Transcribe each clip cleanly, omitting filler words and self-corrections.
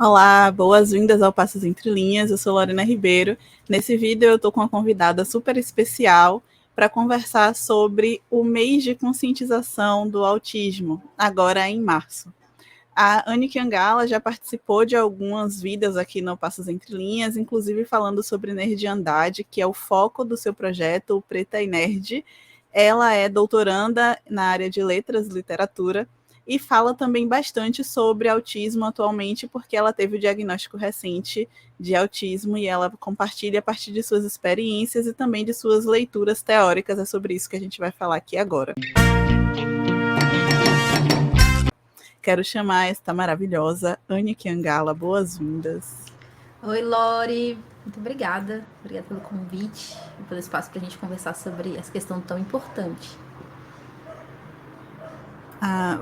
Olá, boas-vindas ao Passos Entre Linhas, eu sou Lorena Ribeiro. Nesse vídeo eu estou com uma convidada super especial para conversar sobre o mês de conscientização do autismo, agora em março. A Anne Kiangala já participou de algumas vídeos aqui no Passos Entre Linhas, inclusive falando sobre nerdiandade, que é o foco do seu projeto, o Preta e Nerd. Ela é doutoranda na área de letras e literatura e fala também bastante sobre autismo atualmente, porque ela teve o diagnóstico recente de autismo e ela compartilha a partir de suas experiências e também de suas leituras teóricas. É sobre isso que a gente vai falar aqui agora. Quero chamar esta maravilhosa Anne Kiangala. Boas-vindas. Oi, Lori. Muito obrigada. Obrigada pelo convite e pelo espaço para a gente conversar sobre essa questão tão importante.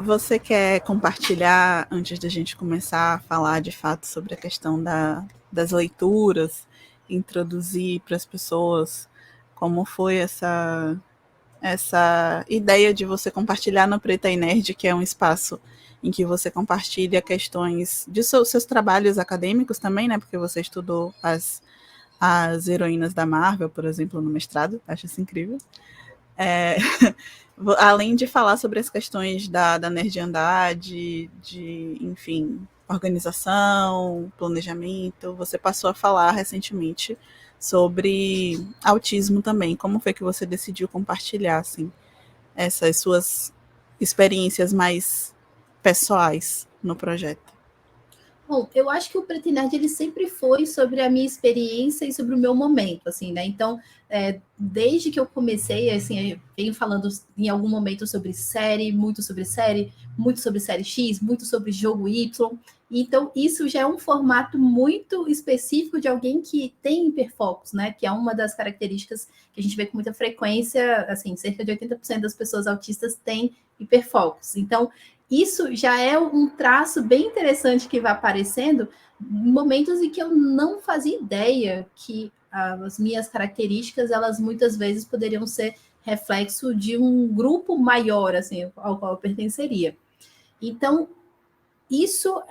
Você quer compartilhar, antes da gente começar a falar de fato sobre a questão das leituras, introduzir para as pessoas como foi essa ideia de você compartilhar no Preta e Nerd, que é um espaço em que você compartilha questões de seus trabalhos acadêmicos também, né? Porque você estudou as heroínas da Marvel, por exemplo, no mestrado, acho isso incrível. Além de falar sobre as questões da nerdiandade, enfim, organização, planejamento, você passou a falar recentemente sobre autismo também. Como foi que você decidiu compartilhar, assim, essas suas experiências mais pessoais no projeto? Bom, eu acho que o Preto e Nerd ele sempre foi sobre a minha experiência e sobre o meu momento, assim, né? Então, desde que eu comecei, assim, eu venho falando em algum momento sobre série, muito sobre série X, muito sobre jogo Y. Então, isso já é um formato muito específico de alguém que tem hiperfocos, né? Que é uma das características que a gente vê com muita frequência, assim, cerca de 80% das pessoas autistas têm hiperfocos. Então, isso já é um traço bem interessante que vai aparecendo em momentos em que eu não fazia ideia que as minhas características, elas muitas vezes poderiam ser reflexo de um grupo maior, assim, ao qual eu pertenceria. Então, isso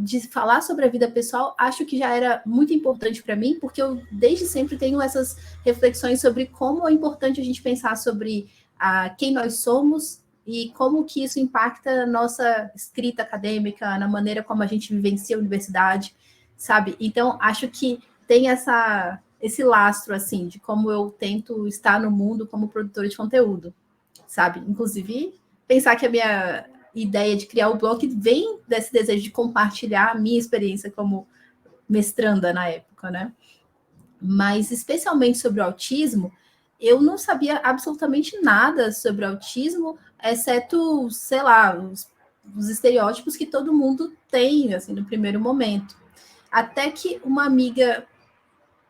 de falar sobre a vida pessoal, acho que já era muito importante para mim, porque eu desde sempre tenho essas reflexões sobre como é importante a gente pensar sobre quem nós somos e como que isso impacta a nossa escrita acadêmica, na maneira como a gente vivencia a universidade, sabe? Então, acho que tem esse lastro, assim, de como eu tento estar no mundo como produtora de conteúdo, sabe? Inclusive, pensar que a minha ideia de criar o blog vem desse desejo de compartilhar a minha experiência como mestranda na época, né? Mas, especialmente sobre o autismo, eu não sabia absolutamente nada sobre o autismo, exceto, sei lá, os estereótipos que todo mundo tem, assim, no primeiro momento. Até que uma amiga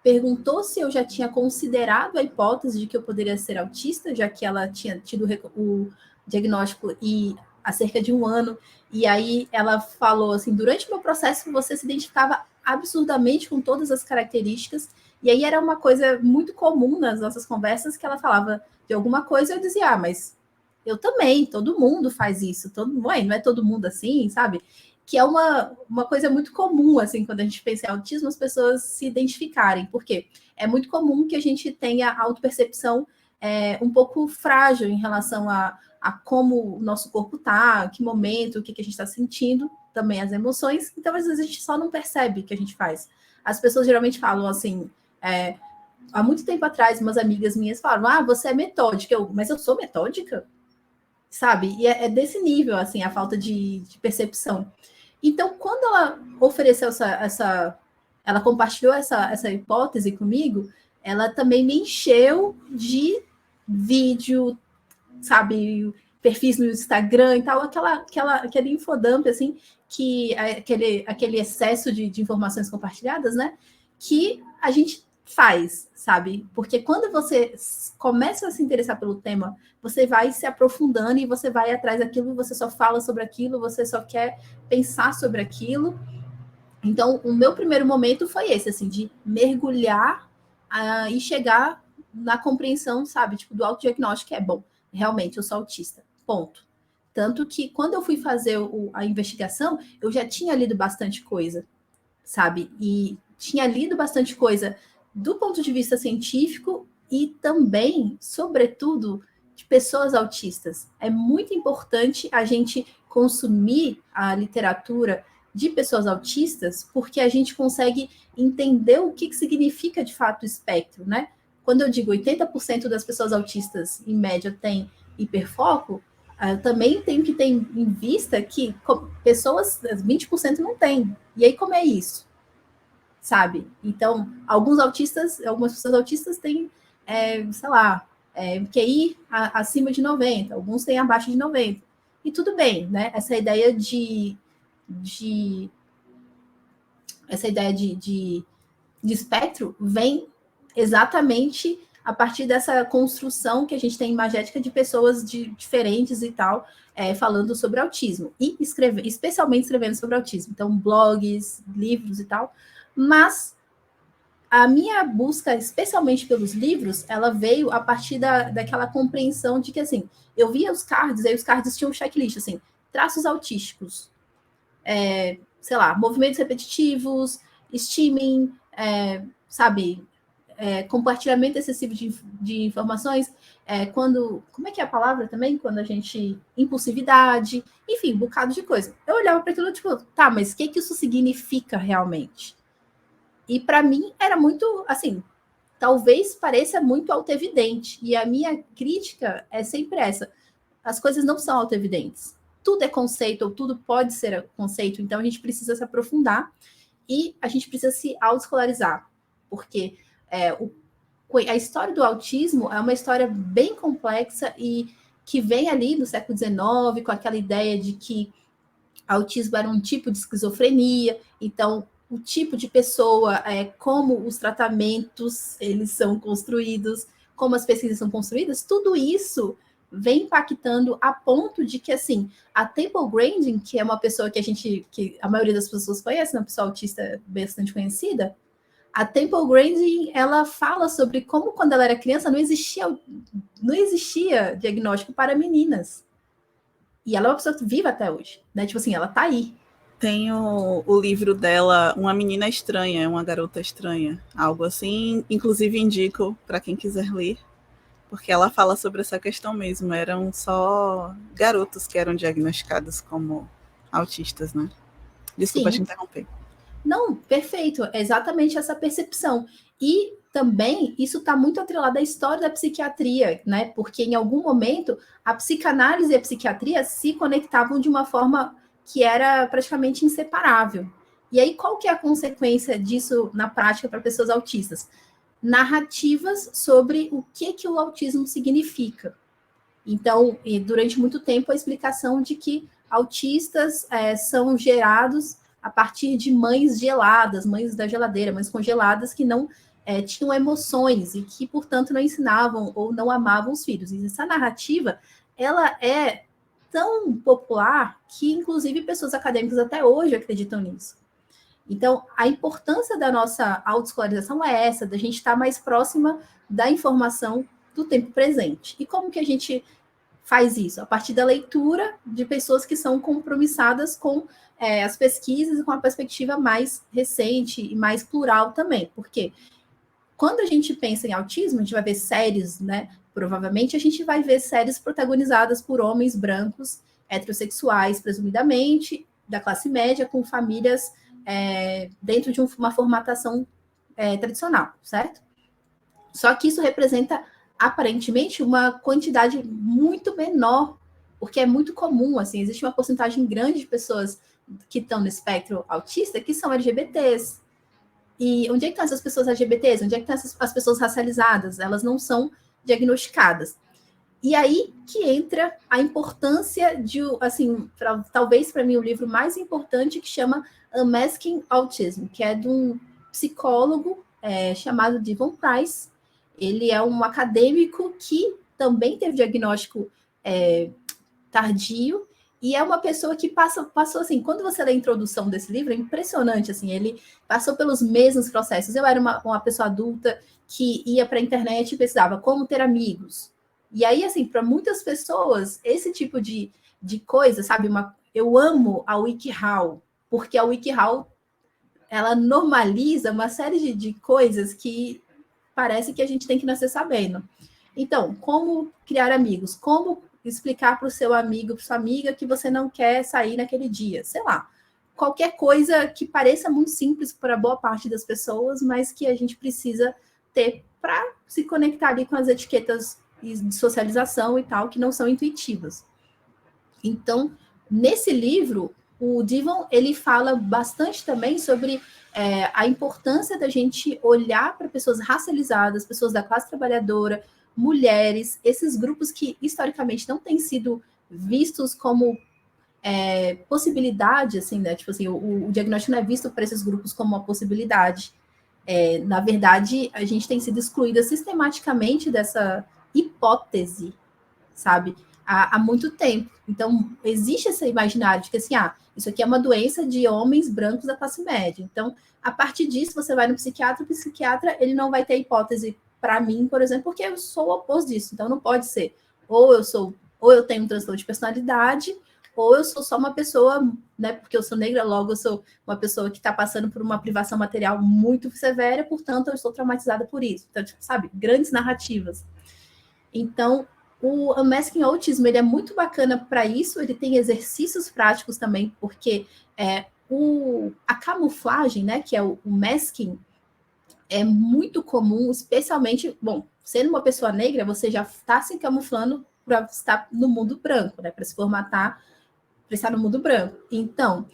perguntou se eu já tinha considerado a hipótese de que eu poderia ser autista, já que ela tinha tido o diagnóstico há cerca de um ano. E aí ela falou assim: durante o meu processo você se identificava absurdamente com todas as características. E aí era uma coisa muito comum nas nossas conversas que ela falava de alguma coisa e eu dizia: mas eu também, todo mundo faz isso, não é todo mundo assim, sabe? Que é uma coisa muito comum, assim, quando a gente pensa em autismo, as pessoas se identificarem, porque é muito comum que a gente tenha autopercepção um pouco frágil em relação a como o nosso corpo tá, que momento, o que a gente está sentindo, também as emoções, então às vezes a gente só não percebe o que a gente faz. As pessoas geralmente falam assim, há muito tempo atrás, umas amigas minhas falaram, você é metódica, mas eu sou metódica? Sabe? E é desse nível, assim, a falta de percepção. Então, quando ela ofereceu ela compartilhou essa hipótese comigo, ela também me encheu de vídeo, sabe, perfis no Instagram e tal, aquele infodump, assim, que aquele excesso de informações compartilhadas, né? Que a gente faz, sabe? Porque quando você começa a se interessar pelo tema, você vai se aprofundando e você vai atrás daquilo, você só fala sobre aquilo, você só quer pensar sobre aquilo. Então, o meu primeiro momento foi esse, assim, de mergulhar e chegar na compreensão, sabe, tipo, do autodiagnóstico, que é bom, realmente, eu sou autista, ponto. Tanto que, quando eu fui fazer a investigação, eu já tinha lido bastante coisa. sabe? E tinha lido bastante coisa do ponto de vista científico e também, sobretudo, de pessoas autistas. É muito importante a gente consumir a literatura de pessoas autistas, porque a gente consegue entender o que significa de fato o espectro, né? Quando eu digo 80% das pessoas autistas, em média, têm hiperfoco, eu também tenho que ter em vista que pessoas, 20% não têm. E aí, como é isso? Sabe? Então, algumas pessoas autistas têm, sei lá, QI acima de 90, alguns têm abaixo de 90. E tudo bem, né? De essa ideia de espectro vem exatamente a partir dessa construção que a gente tem imagética de pessoas diferentes e tal, falando sobre autismo. E especialmente escrevendo sobre autismo. Então, blogs, livros e tal. Mas a minha busca, especialmente pelos livros, ela veio a partir daquela compreensão de que, assim, eu via os cards, aí os cards tinham um checklist, assim, traços autísticos, sei lá, movimentos repetitivos, stimming, sabe, compartilhamento excessivo de informações, como é que é a palavra também? Quando a gente, impulsividade, enfim, um bocado de coisa. Eu olhava para aquilo, tipo, tá, mas o que isso significa realmente? E para mim era muito, assim, talvez pareça muito autoevidente. E a minha crítica é sempre essa: as coisas não são autoevidentes. Tudo é conceito, ou tudo pode ser conceito, então a gente precisa se aprofundar e a gente precisa se autoescolarizar, porque a história do autismo é uma história bem complexa e que vem ali no século XIX, com aquela ideia de que autismo era um tipo de esquizofrenia, então o tipo de pessoa, como os tratamentos eles são construídos, como as pesquisas são construídas, tudo isso vem impactando a ponto de que, assim, a Temple Grandin, que é uma pessoa que a maioria das pessoas conhece, uma pessoa autista bastante conhecida, a Temple Grandin, ela fala sobre como quando ela era criança não existia diagnóstico para meninas. E ela é uma pessoa viva até hoje, né? Tipo assim, ela tá aí. Tem o livro dela, Uma Menina Estranha, Uma Garota Estranha, algo assim. Inclusive indico para quem quiser ler, porque ela fala sobre essa questão mesmo. Eram só garotos que eram diagnosticados como autistas, né? Desculpa te Sim. interromper. Não, perfeito. É exatamente essa percepção. E também isso está muito atrelado à história da psiquiatria, né? Porque em algum momento a psicanálise e a psiquiatria se conectavam de uma forma que era praticamente inseparável. E aí, qual que é a consequência disso na prática para pessoas autistas? Narrativas sobre o que o autismo significa. Então, durante muito tempo, a explicação de que autistas são gerados a partir de mães geladas, mães da geladeira, mães congeladas, que não tinham emoções e que, portanto, não ensinavam ou não amavam os filhos. E essa narrativa, ela é tão popular que, inclusive, pessoas acadêmicas até hoje acreditam nisso. Então, a importância da nossa autoescolarização é essa, da gente estar mais próxima da informação do tempo presente. E como que a gente faz isso? A partir da leitura de pessoas que são compromissadas com as pesquisas e com a perspectiva mais recente e mais plural também. Porque quando a gente pensa em autismo, a gente vai ver séries, né? Provavelmente a gente vai ver séries protagonizadas por homens brancos, heterossexuais, presumidamente, da classe média, com famílias dentro de uma formatação tradicional, certo? Só que isso representa, aparentemente, uma quantidade muito menor, porque é muito comum, assim, existe uma porcentagem grande de pessoas que estão no espectro autista que são LGBTs. E onde é que estão essas pessoas LGBTs? Onde é que estão as pessoas racializadas? Elas não são diagnosticadas. E aí que entra a importância de, assim, talvez para mim o livro mais importante, que chama Unmasking Autism, que é de um psicólogo chamado Devon Price. Ele é um acadêmico que também teve diagnóstico tardio, e é uma pessoa que passou assim, quando você lê a introdução desse livro, é impressionante, assim, ele passou pelos mesmos processos. Eu era uma pessoa adulta que ia para a internet e pesquisava como ter amigos. E aí, assim, para muitas pessoas, esse tipo de coisa, sabe, eu amo a WikiHow, porque a WikiHow ela normaliza uma série de coisas que parece que a gente tem que nascer sabendo. Então, como criar amigos? Como explicar para o seu amigo, para sua amiga, que você não quer sair naquele dia? Sei lá. Qualquer coisa que pareça muito simples para boa parte das pessoas, mas que a gente precisa ter para se conectar ali com as etiquetas de socialização e tal, que não são intuitivas. Então, nesse livro, o Divan, ele fala bastante também sobre a importância da gente olhar para pessoas racializadas, pessoas da classe trabalhadora, mulheres, esses grupos que historicamente não têm sido vistos como possibilidade, assim, né? Tipo assim, o diagnóstico não é visto para esses grupos como uma possibilidade. Na verdade, a gente tem sido excluída sistematicamente dessa hipótese, sabe? Há muito tempo. Então, existe esse imaginário de que, assim, isso aqui é uma doença de homens brancos da classe média. Então, a partir disso, você vai no psiquiatra, o psiquiatra, ele não vai ter hipótese para mim, por exemplo, porque eu sou o oposto disso. Então, não pode ser. Ou eu tenho um transtorno de personalidade, ou eu sou só uma pessoa, né, porque eu sou negra, logo eu sou uma pessoa que está passando por uma privação material muito severa, portanto, eu estou traumatizada por isso. Então, tipo, sabe, grandes narrativas. Então, o Unmasking Autism, ele é muito bacana para isso, ele tem exercícios práticos também, porque a camuflagem, né, que é o masking, é muito comum, especialmente, bom, sendo uma pessoa negra, você já está se camuflando para estar no mundo branco, né, para se formatar, para estar no mundo branco. Então,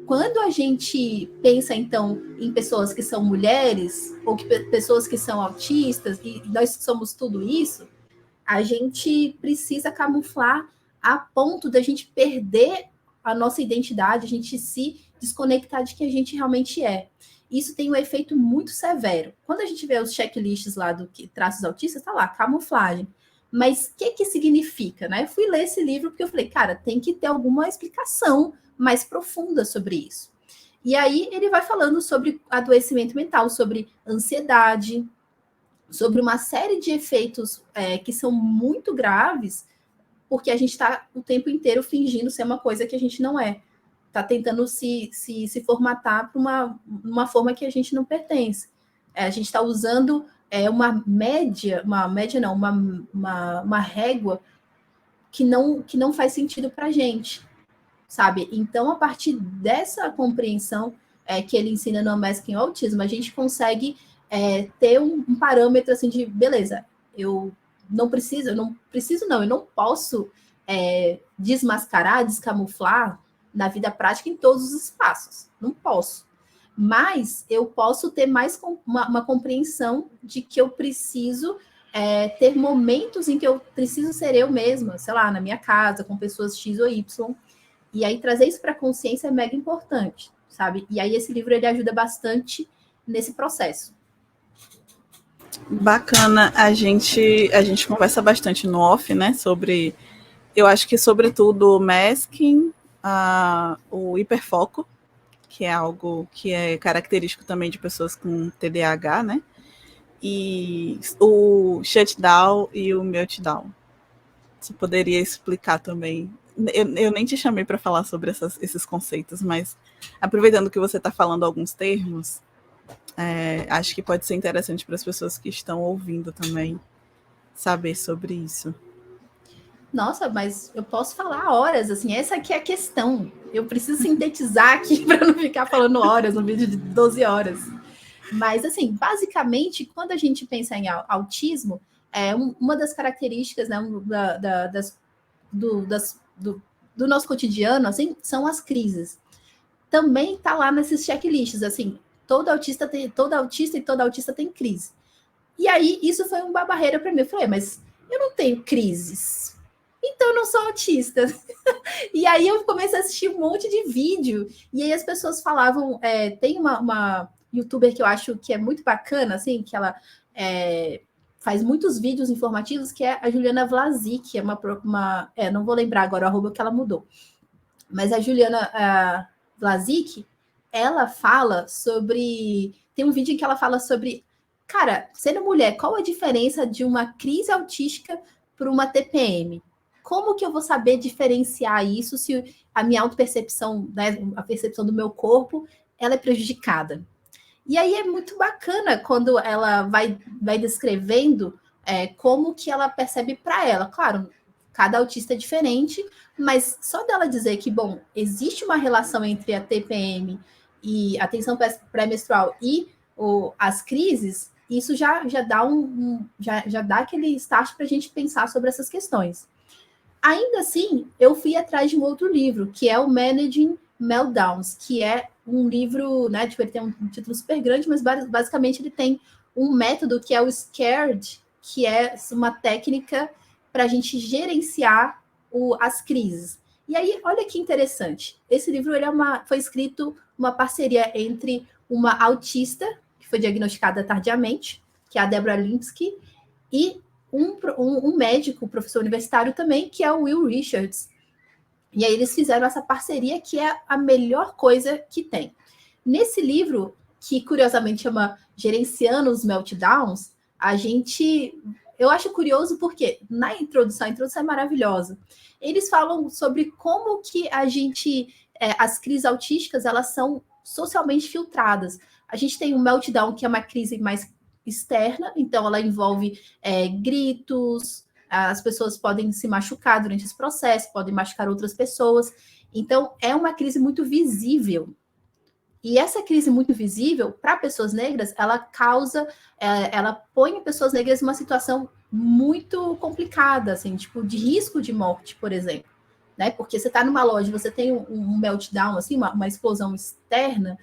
quando a gente pensa, então, em pessoas que são mulheres, ou pessoas que são autistas, e nós somos tudo isso, a gente precisa camuflar a ponto da gente perder a nossa identidade, a gente se desconectar de quem a gente realmente é. Isso tem um efeito muito severo. Quando a gente vê os checklists lá do que traços autistas, tá lá, camuflagem. Mas o que significa, né? Eu fui ler esse livro porque eu falei, cara, tem que ter alguma explicação mais profunda sobre isso. E aí ele vai falando sobre adoecimento mental, sobre ansiedade, sobre uma série de efeitos que são muito graves, porque a gente está o tempo inteiro fingindo ser uma coisa que a gente não é. Está tentando se formatar para uma forma que a gente não pertence. A gente está usando uma régua que não faz sentido para a gente, sabe? Então, a partir dessa compreensão que ele ensina no Unmasking Autism, a gente consegue ter um parâmetro assim de, beleza, eu não posso desmascarar, descamuflar na vida prática em todos os espaços. Não posso. Mas eu posso ter mais uma compreensão de que eu preciso ter momentos em que eu preciso ser eu mesma, sei lá, na minha casa, com pessoas X ou Y. E aí trazer isso para a consciência é mega importante, sabe? E aí esse livro ele ajuda bastante nesse processo. Bacana, a gente conversa bastante no off, né, sobre, eu acho que sobretudo o masking, o hiperfoco, que é algo que é característico também de pessoas com TDAH, né, e o shutdown e o meltdown. Você poderia explicar também? Eu nem te chamei para falar sobre esses conceitos, mas aproveitando que você está falando alguns termos, acho que pode ser interessante para as pessoas que estão ouvindo também saber sobre isso. Nossa, mas eu posso falar horas, assim, essa aqui é a questão. Eu preciso sintetizar aqui para não ficar falando horas no vídeo de 12 horas. Mas, assim, basicamente, quando a gente pensa em autismo, uma das características, né, do nosso cotidiano, assim, são as crises. Também está lá nesses checklists, assim, todo autista e toda autista tem crise. E aí, isso foi uma barreira para mim. Eu falei, mas eu não tenho crises, então eu não sou autista. E aí eu comecei a assistir um monte de vídeo, e aí as pessoas falavam, tem uma youtuber que eu acho que é muito bacana, assim, que ela faz muitos vídeos informativos, que é a Juliana Vlasic, que é não vou lembrar agora o arroba que ela mudou. Mas a Juliana Vlasic, ela fala sobre... Tem um vídeo em que ela fala sobre... Cara, sendo mulher, qual a diferença de uma crise autística para uma TPM? Como que eu vou saber diferenciar isso se a minha autopercepção, né, a percepção do meu corpo ela é prejudicada. E aí é muito bacana quando ela vai descrevendo como que ela percebe para ela. Claro, cada autista é diferente, mas só dela dizer que, bom, existe uma relação entre a TPM e a tensão pré-menstrual e as crises, isso já dá já dá aquele start para a gente pensar sobre essas questões. Ainda assim, eu fui atrás de um outro livro, que é o Managing Meltdowns, que é um livro, né? Tipo, ele tem um título super grande, mas basicamente ele tem um método que é o SCARED, que é uma técnica para a gente gerenciar as crises. E aí, olha que interessante. Esse livro foi escrito uma parceria entre uma autista, que foi diagnosticada tardiamente, que é a Deborah Linsky, e um médico, professor universitário também, que é o Will Richards. E aí eles fizeram essa parceria que é a melhor coisa que tem. Nesse livro, que curiosamente chama Gerenciando os Meltdowns, eu acho curioso porque a introdução é maravilhosa. Eles falam sobre como que as crises autísticas, elas são socialmente filtradas. A gente tem um meltdown, que é uma crise mais externa, então ela envolve gritos, as pessoas podem se machucar durante esse processo, podem machucar outras pessoas. Então, é uma crise muito visível. E essa crise muito visível, para pessoas negras, ela põe pessoas negras numa situação muito complicada, assim, tipo, de risco de morte, por exemplo. Né? Porque você está numa loja, você tem um meltdown, assim, uma explosão externa,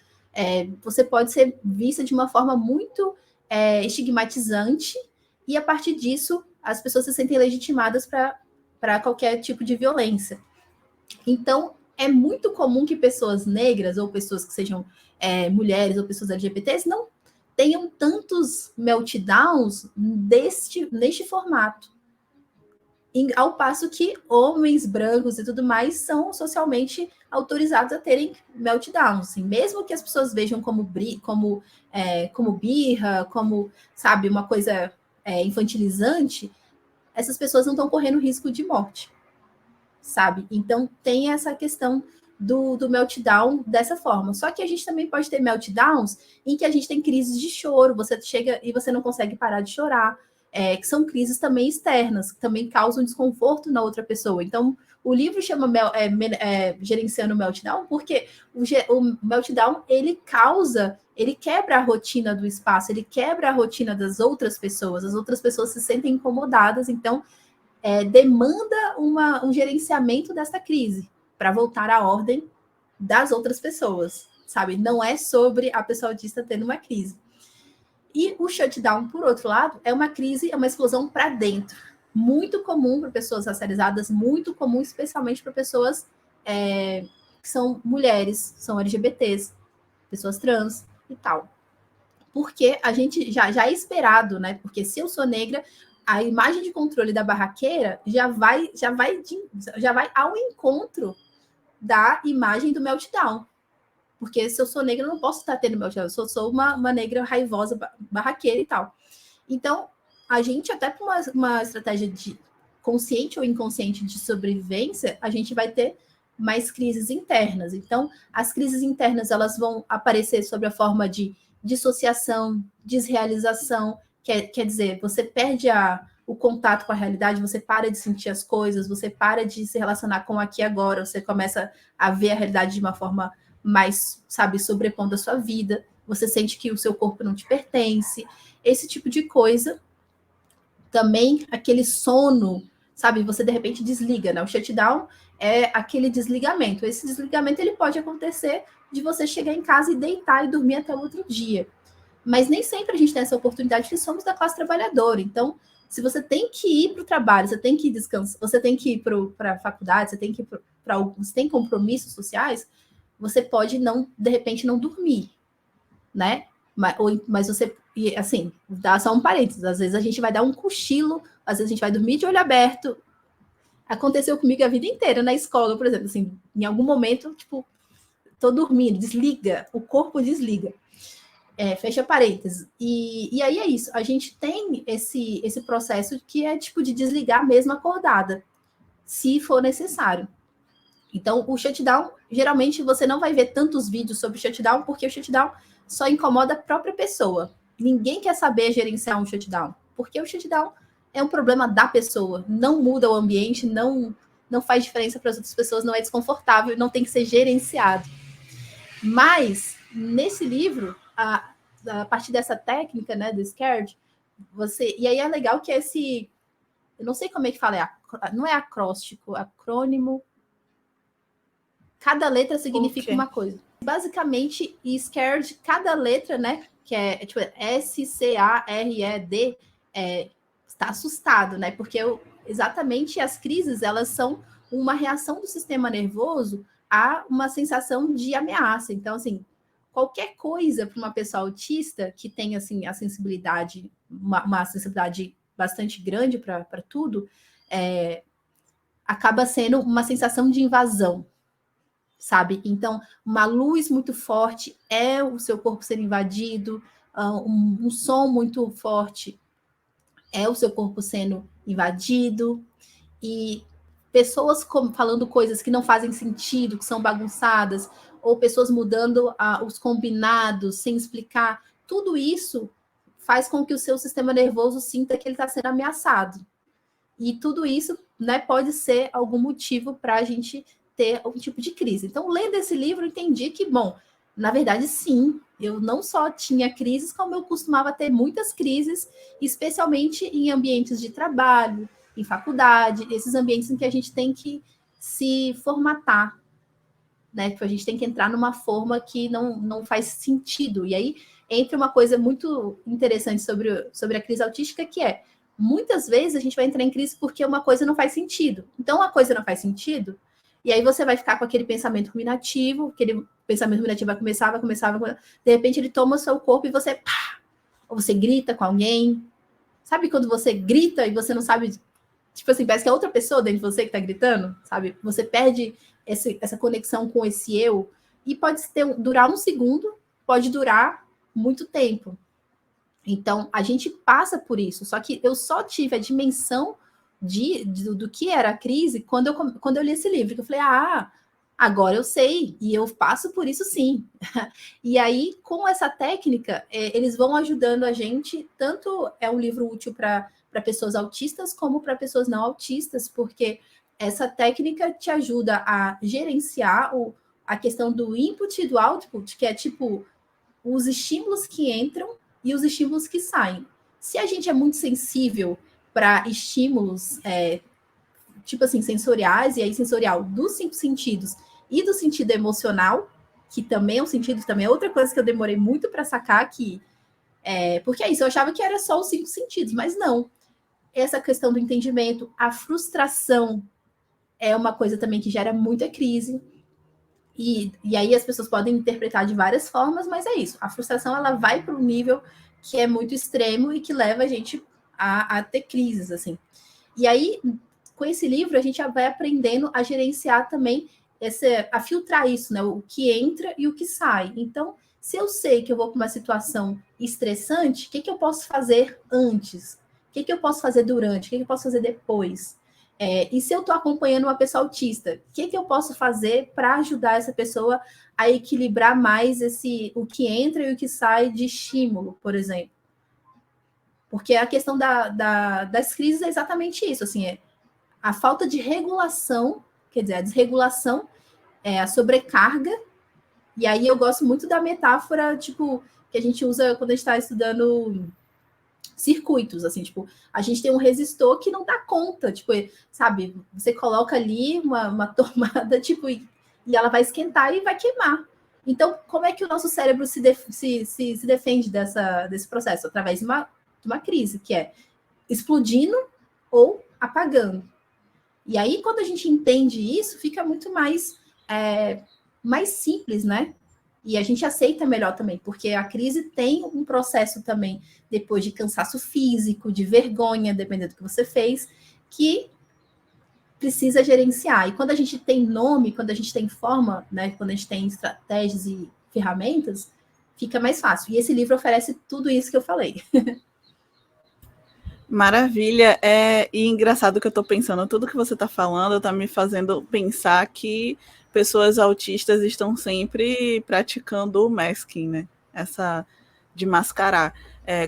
você pode ser vista de uma forma muito estigmatizante, e a partir disso as pessoas se sentem legitimadas para qualquer tipo de violência. Então, é muito comum que pessoas negras, ou pessoas que sejam mulheres, ou pessoas LGBTs, não tenham tantos meltdowns neste formato. Ao passo que homens brancos e tudo mais são socialmente autorizados a terem meltdowns. Assim, mesmo que as pessoas vejam como birra, como, sabe, uma coisa infantilizante, essas pessoas não estão correndo risco de morte, sabe? Então, tem essa questão do meltdown dessa forma. Só que a gente também pode ter meltdowns em que a gente tem crises de choro, você chega e você não consegue parar de chorar, que são crises também externas, que também causam desconforto na outra pessoa. Então, o livro chama Gerenciando o Meltdown, porque o meltdown, ele quebra a rotina do espaço, ele quebra a rotina das outras pessoas, as outras pessoas se sentem incomodadas, então demanda um gerenciamento dessa crise, para voltar à ordem das outras pessoas, sabe? Não é sobre a pessoa autista tendo uma crise. E o shutdown, por outro lado, é uma crise, é uma explosão para dentro. Muito comum para pessoas racializadas, muito comum especialmente para pessoas que são mulheres, são LGBTs, pessoas trans e tal. Porque a gente já é esperado, né? Porque se eu sou negra, a imagem de controle da barraqueira já vai ao encontro da imagem do meltdown. Porque se eu sou negra, eu não posso estar tendo meltdown. Eu sou uma negra raivosa, barraqueira e tal. Então, a gente, até por uma estratégia de consciente ou inconsciente de sobrevivência, a gente vai ter mais crises internas. Então, as crises internas, elas vão aparecer sob a forma de dissociação, desrealização, quer dizer, você perde o contato com a realidade, você para de sentir as coisas, você para de se relacionar com o aqui e agora, você começa a ver a realidade de uma forma mais, sabe, sobrepondo a sua vida, você sente que o seu corpo não te pertence, esse tipo de coisa. Também aquele sono, sabe, você de repente desliga, né? O shutdown é aquele desligamento. Esse desligamento, ele pode acontecer de você chegar em casa e deitar e dormir até o outro dia. Mas nem sempre a gente tem essa oportunidade, porque somos da classe trabalhadora. Então, se você tem que ir para o trabalho, você tem que descansar, você tem que ir para a faculdade, você tem que ir você tem compromissos sociais, você pode não, de repente, não dormir, né? Mas você, assim, dá só um parênteses, às vezes a gente vai dar um cochilo, às vezes a gente vai dormir de olho aberto. Aconteceu comigo a vida inteira na escola, por exemplo, assim, em algum momento, tipo, tô dormindo, desliga, o corpo desliga. Fecha parênteses. E aí é isso, a gente tem esse processo que é tipo de desligar mesmo acordada, se for necessário. Então, o shutdown, geralmente você não vai ver tantos vídeos sobre shutdown, porque o shutdown só incomoda a própria pessoa. Ninguém quer saber gerenciar um shutdown, porque o shutdown é um problema da pessoa, não muda o ambiente, não faz diferença para as outras pessoas, não é desconfortável, não tem que ser gerenciado. Mas, nesse livro, a partir dessa técnica, né, do SCARED, e aí é legal que esse, eu não sei como é que fala, não é acróstico, acrônimo, cada letra significa uma coisa. Basicamente, SCARED, cada letra, né, que é tipo SCARED, está assustado, né, porque exatamente as crises, elas são uma reação do sistema nervoso a uma sensação de ameaça. Então, assim, qualquer coisa para uma pessoa autista que tem, assim, a sensibilidade, uma sensibilidade bastante grande para tudo, acaba sendo uma sensação de invasão, sabe? Então, uma luz muito forte é o seu corpo ser invadido, um som muito forte é o seu corpo sendo invadido, e pessoas falando coisas que não fazem sentido, que são bagunçadas, ou pessoas mudando os combinados sem explicar, tudo isso faz com que o seu sistema nervoso sinta que ele está sendo ameaçado. E tudo isso, né, pode ser algum motivo para a gente ter algum tipo de crise. Então, lendo esse livro, eu entendi que, bom, na verdade, sim, eu não só tinha crises, como eu costumava ter muitas crises, especialmente em ambientes de trabalho, em faculdade, esses ambientes em que a gente tem que se formatar, né? Tipo, a gente tem que entrar numa forma que não faz sentido. E aí entra uma coisa muito interessante sobre a crise autística, que é, muitas vezes a gente vai entrar em crise porque uma coisa não faz sentido. Então, uma coisa não faz sentido, e aí você vai ficar com aquele pensamento ruminativo, aquele pensamento ruminativo vai começar, de repente ele toma o seu corpo e você, pá, ou você grita com alguém. Sabe quando você grita e você não sabe, tipo assim, parece que é outra pessoa dentro de você que está gritando, sabe? Você perde essa conexão com esse eu, e pode durar um segundo, pode durar muito tempo. Então, a gente passa por isso, só que eu só tive a dimensão do que era a crise quando eu li esse livro, que eu falei, agora eu sei, e eu passo por isso sim. E aí, com essa técnica, eles vão ajudando a gente, tanto é um livro útil para pessoas autistas, como para pessoas não autistas, porque essa técnica te ajuda a gerenciar a questão do input e do output, que é tipo os estímulos que entram e os estímulos que saem. Se a gente é muito sensível para estímulos, tipo assim, sensoriais, e aí sensorial dos 5 sentidos e do sentido emocional, que também é um sentido, também é outra coisa que eu demorei muito para sacar, porque é isso, eu achava que era só os 5 sentidos, mas não. Essa questão do entendimento, a frustração é uma coisa também que gera muita crise. E aí as pessoas podem interpretar de várias formas, mas é isso. A frustração, ela vai para um nível que é muito extremo e que leva a gente a ter crises, assim. E aí, com esse livro, a gente já vai aprendendo a gerenciar também, a filtrar isso, né? O que entra e o que sai. Então, se eu sei que eu vou para uma situação estressante, o que eu posso fazer antes? O que eu posso fazer durante? O que eu posso fazer depois? E se eu estou acompanhando uma pessoa autista, o que eu posso fazer para ajudar essa pessoa a equilibrar mais o que entra e o que sai de estímulo, por exemplo? Porque a questão das crises é exatamente isso, assim, a falta de regulação, quer dizer, a desregulação, a sobrecarga. E aí eu gosto muito da metáfora, tipo, que a gente usa quando a gente está estudando circuitos, assim, tipo, a gente tem um resistor que não dá conta, tipo, sabe, você coloca ali uma tomada, tipo, e ela vai esquentar e vai queimar. Então, como é que o nosso cérebro se defende desse processo? Através de uma crise, que é explodindo ou apagando. E aí, quando a gente entende isso, fica muito mais simples, né? E a gente aceita melhor também, porque a crise tem um processo também, depois de cansaço físico, de vergonha, dependendo do que você fez, que precisa gerenciar. E quando a gente tem nome, quando a gente tem forma, né? Quando a gente tem estratégias e ferramentas, fica mais fácil. E esse livro oferece tudo isso que eu falei. Maravilha, e engraçado que eu estou pensando, tudo que você está falando está me fazendo pensar que pessoas autistas estão sempre praticando o masking, né? Essa de mascarar.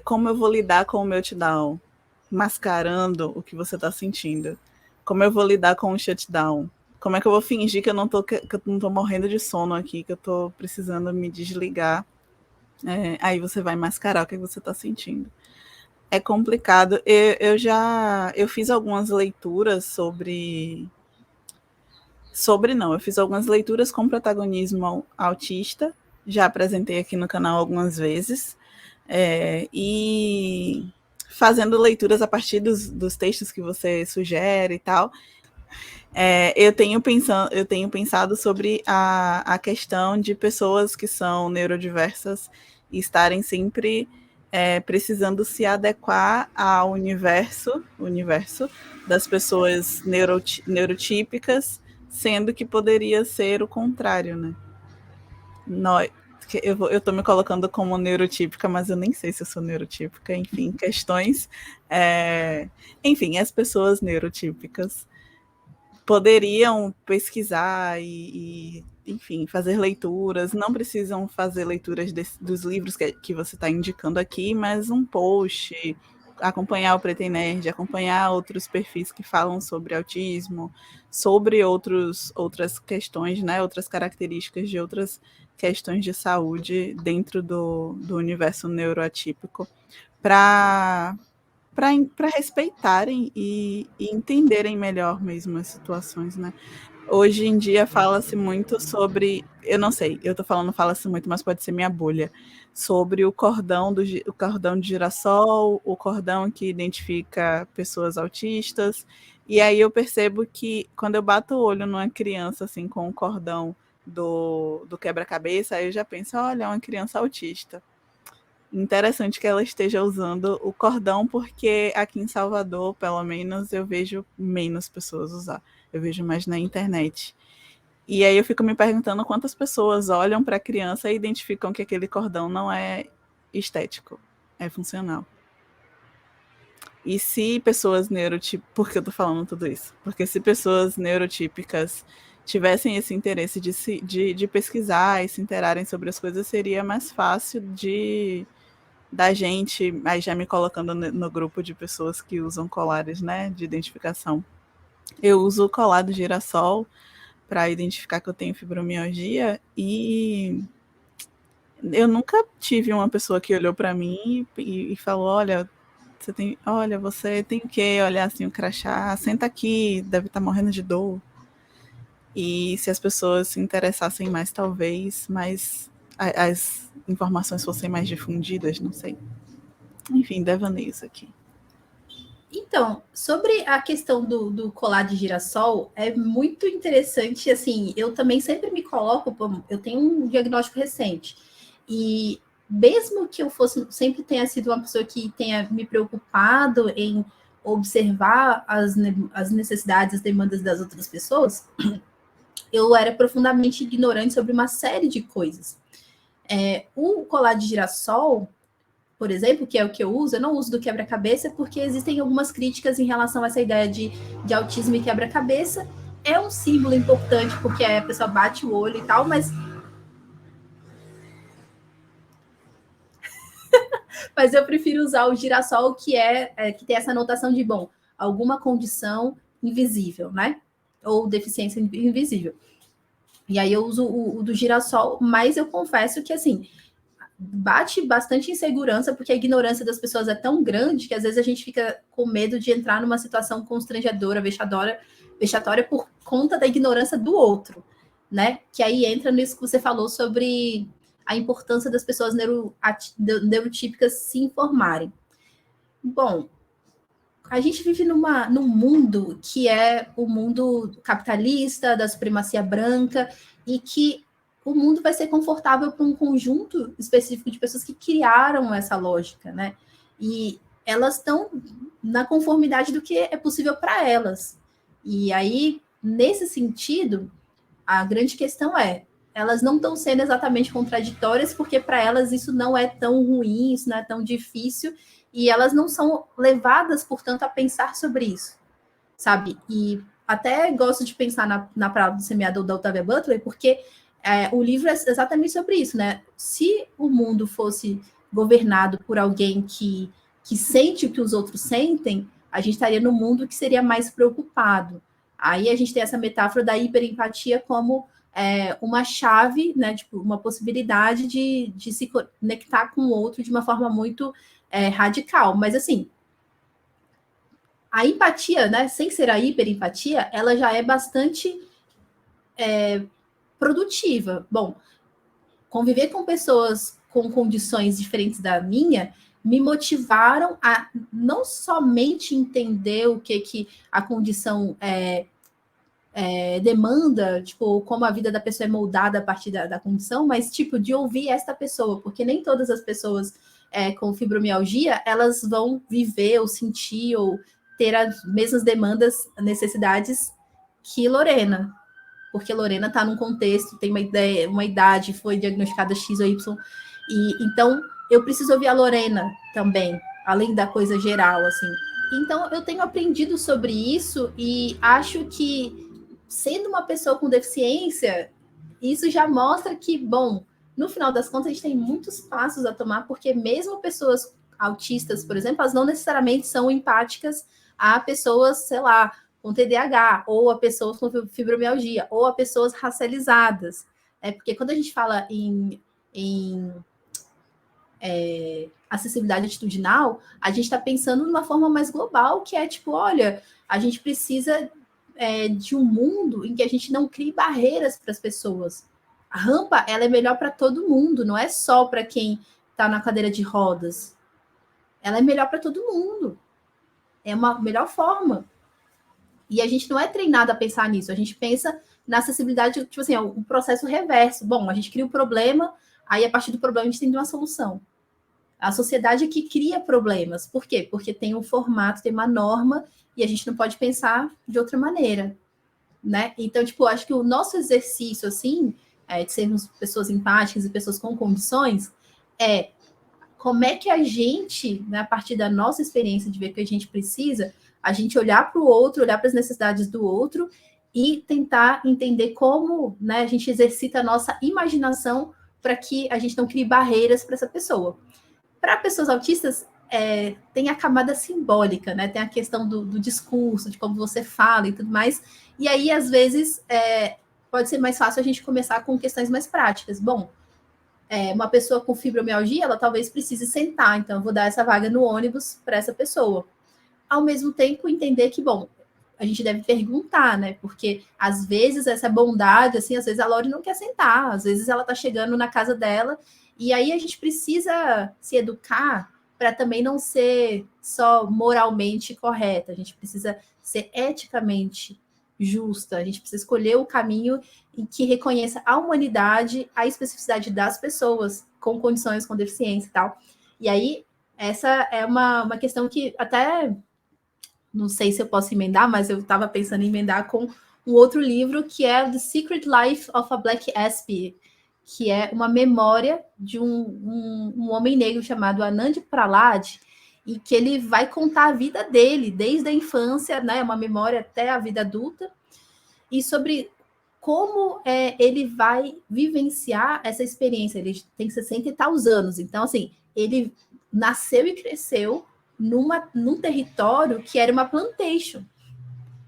Como eu vou lidar com o meltdown? Mascarando o que você está sentindo. Como eu vou lidar com o shutdown? Como é que eu vou fingir que eu não tô morrendo de sono aqui, que eu estou precisando me desligar? Aí você vai mascarar o que você está sentindo. É complicado. Eu fiz algumas leituras eu fiz algumas leituras com protagonismo autista, já apresentei aqui no canal algumas vezes, e fazendo leituras a partir dos textos que você sugere e tal. Eu tenho pensado sobre a questão de pessoas que são neurodiversas e estarem sempre precisando se adequar ao universo das pessoas neurotípicas, sendo que poderia ser o contrário, né? Eu estou me colocando como neurotípica, mas eu nem sei se eu sou neurotípica, enfim, questões. Enfim, as pessoas neurotípicas poderiam pesquisar enfim, fazer leituras. Não precisam fazer leituras dos livros que você está indicando aqui, mas um post, acompanhar o Preto e Nerd, acompanhar outros perfis que falam sobre autismo, sobre outras questões, né, outras características de outras questões de saúde dentro do universo neuroatípico, para respeitarem e entenderem melhor mesmo as situações, né? Hoje em dia fala-se muito sobre, eu não sei, eu tô falando fala-se muito, mas pode ser minha bolha, sobre o cordão de girassol, o cordão que identifica pessoas autistas, e aí eu percebo que quando eu bato o olho numa criança assim com o cordão do quebra-cabeça, aí eu já penso, olha, é uma criança autista. Interessante que ela esteja usando o cordão, porque aqui em Salvador, pelo menos, eu vejo menos pessoas usar. Eu vejo mais na internet. E aí eu fico me perguntando quantas pessoas olham para a criança e identificam que aquele cordão não é estético, é funcional. E se pessoas neurotípicas. Por que eu tô falando tudo isso? Porque se pessoas neurotípicas tivessem esse interesse de pesquisar e se interarem sobre as coisas, seria mais fácil da gente, aí já me colocando no grupo de pessoas que usam colares, né, de identificação. Eu uso o colar do girassol para identificar que eu tenho fibromialgia e eu nunca tive uma pessoa que olhou para mim e falou, olha, você tem o quê? Olhar assim o crachá, senta aqui, deve estar morrendo de dor. E se as pessoas se interessassem mais, talvez, mas as informações fossem mais difundidas, não sei. Enfim, devaneios aqui. Então, sobre a questão do colar de girassol, é muito interessante, assim, eu também sempre me coloco, eu tenho um diagnóstico recente, e mesmo que eu sempre tenha sido uma pessoa que tenha me preocupado em observar as necessidades, as demandas das outras pessoas, eu era profundamente ignorante sobre uma série de coisas. O colar de girassol, por exemplo, que é o que eu uso, eu não uso do quebra-cabeça, porque existem algumas críticas em relação a essa ideia de autismo e quebra-cabeça. É um símbolo importante, porque a pessoa bate o olho e tal, mas mas eu prefiro usar o girassol, que que tem essa anotação de, bom, alguma condição invisível, né? Ou deficiência invisível. E aí eu uso o do girassol, mas eu confesso que, assim, bate bastante insegurança, porque a ignorância das pessoas é tão grande que às vezes a gente fica com medo de entrar numa situação constrangedora, vexatória por conta da ignorância do outro, né? Que aí entra nisso que você falou sobre a importância das pessoas neurotípicas se informarem. Bom, a gente vive num mundo que é o mundo capitalista, da supremacia branca, e que o mundo vai ser confortável para um conjunto específico de pessoas que criaram essa lógica, né? E elas estão na conformidade do que é possível para elas. E aí, nesse sentido, a grande questão é elas não estão sendo exatamente contraditórias, porque para elas isso não é tão ruim, isso não é tão difícil, e elas não são levadas, portanto, a pensar sobre isso, sabe? E até gosto de pensar na palavra do semeador da Octavia Butler, porque o livro é exatamente sobre isso, né? Se o mundo fosse governado por alguém que sente o que os outros sentem, a gente estaria num mundo que seria mais preocupado. Aí a gente tem essa metáfora da hiperempatia como uma chave, né? Tipo, uma possibilidade de se conectar com o outro de uma forma muito radical. Mas assim, a empatia, né, sem ser a hiperempatia, ela já é bastante produtiva. Bom, conviver com pessoas com condições diferentes da minha me motivaram a não somente entender o que a condição demanda, tipo, como a vida da pessoa é moldada a partir da condição, mas, tipo, de ouvir esta pessoa, porque nem todas as pessoas com fibromialgia, elas vão viver ou sentir ou ter as mesmas demandas, necessidades que Lorena, porque Lorena está num contexto, tem uma idade, foi diagnosticada X ou Y, e então eu preciso ouvir a Lorena também, além da coisa geral, assim. Então eu tenho aprendido sobre isso e acho que, sendo uma pessoa com deficiência, isso já mostra que, bom, no final das contas a gente tem muitos passos a tomar, porque mesmo pessoas autistas, por exemplo, elas não necessariamente são empáticas a pessoas, sei lá, com TDAH, ou a pessoas com fibromialgia, ou a pessoas racializadas. Porque quando a gente fala em acessibilidade atitudinal, a gente está pensando numa forma mais global, que é tipo, olha, a gente precisa de um mundo em que a gente não crie barreiras para as pessoas. A rampa, ela é melhor para todo mundo, não é só para quem está na cadeira de rodas. Ela é melhor para todo mundo. É uma melhor forma. E a gente não é treinado a pensar nisso. A gente pensa na acessibilidade, tipo assim, um processo reverso. Bom, a gente cria um problema, aí a partir do problema a gente tem uma solução. A sociedade é que cria problemas. Por quê? Porque tem um formato, tem uma norma, e a gente não pode pensar de outra maneira, né? Então, tipo, acho que o nosso exercício, assim, de sermos pessoas empáticas e pessoas com condições, como é que a gente, né, a partir da nossa experiência de ver o que a gente precisa, a gente olhar para o outro, olhar para as necessidades do outro e tentar entender como, né, a gente exercita a nossa imaginação para que a gente não crie barreiras para essa pessoa. Para pessoas autistas, tem a camada simbólica, né? Tem a questão do discurso, de como você fala e tudo mais. E aí, às vezes, pode ser mais fácil a gente começar com questões mais práticas. Bom, uma pessoa com fibromialgia, ela talvez precise sentar, então eu vou dar essa vaga no ônibus para essa pessoa. Ao mesmo tempo, entender que, bom, a gente deve perguntar, né? Porque às vezes essa bondade, assim, às vezes a Lori não quer sentar, às vezes ela está chegando na casa dela, e aí a gente precisa se educar para também não ser só moralmente correta, a gente precisa ser eticamente justa, a gente precisa escolher o caminho em que reconheça a humanidade, a especificidade das pessoas com condições, com deficiência e tal. E aí, essa é uma questão que até não sei se eu posso emendar, mas eu estava pensando em emendar com um outro livro que é The Secret Life of a Black Asp, que é uma memória de um homem negro chamado Anand Prahlad, e que ele vai contar a vida dele, desde a infância, né, uma memória até a vida adulta, e sobre como ele vai vivenciar essa experiência. Ele tem 60 e tal anos, então, assim, ele nasceu e cresceu num território que era uma plantation.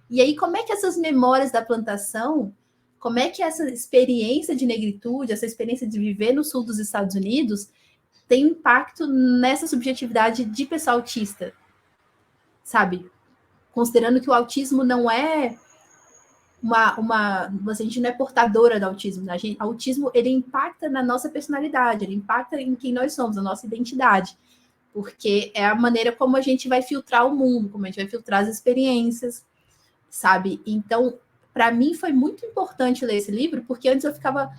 E aí, como é que essas memórias da plantação, como é que essa experiência de negritude, essa experiência de viver no sul dos Estados Unidos, tem um impacto nessa subjetividade de pessoa autista, sabe? Considerando que o autismo não é a gente não é portadora do autismo, né? Autismo, ele impacta na nossa personalidade, ele impacta em quem nós somos, na nossa identidade, porque é a maneira como a gente vai filtrar o mundo, como a gente vai filtrar as experiências, sabe? Então, para mim foi muito importante ler esse livro, porque antes eu ficava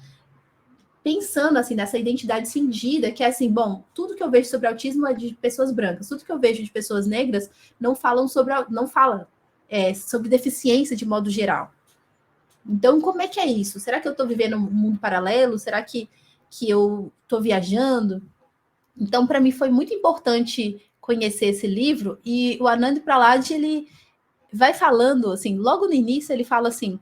pensando assim nessa identidade cindida, que é assim, bom, tudo que eu vejo sobre autismo é de pessoas brancas, tudo que eu vejo de pessoas negras não fala sobre deficiência de modo geral. Então, como é que é isso? Será que eu estou vivendo um mundo paralelo? Será que eu estou viajando? Então, para mim, foi muito importante conhecer esse livro. E o Anand Prahlad, ele vai falando, assim, logo no início, ele fala assim,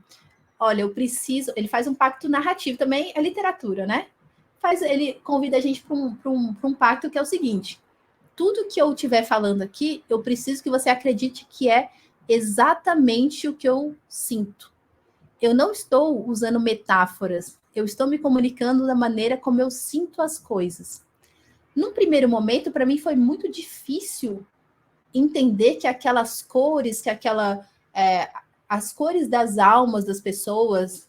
olha, eu preciso... Ele faz um pacto narrativo, também é literatura, né? Ele convida a gente para um pacto que é o seguinte, tudo que eu estiver falando aqui, eu preciso que você acredite que é exatamente o que eu sinto. Eu não estou usando metáforas, eu estou me comunicando da maneira como eu sinto as coisas. Num primeiro momento, para mim foi muito difícil entender que aquelas cores, as cores das almas das pessoas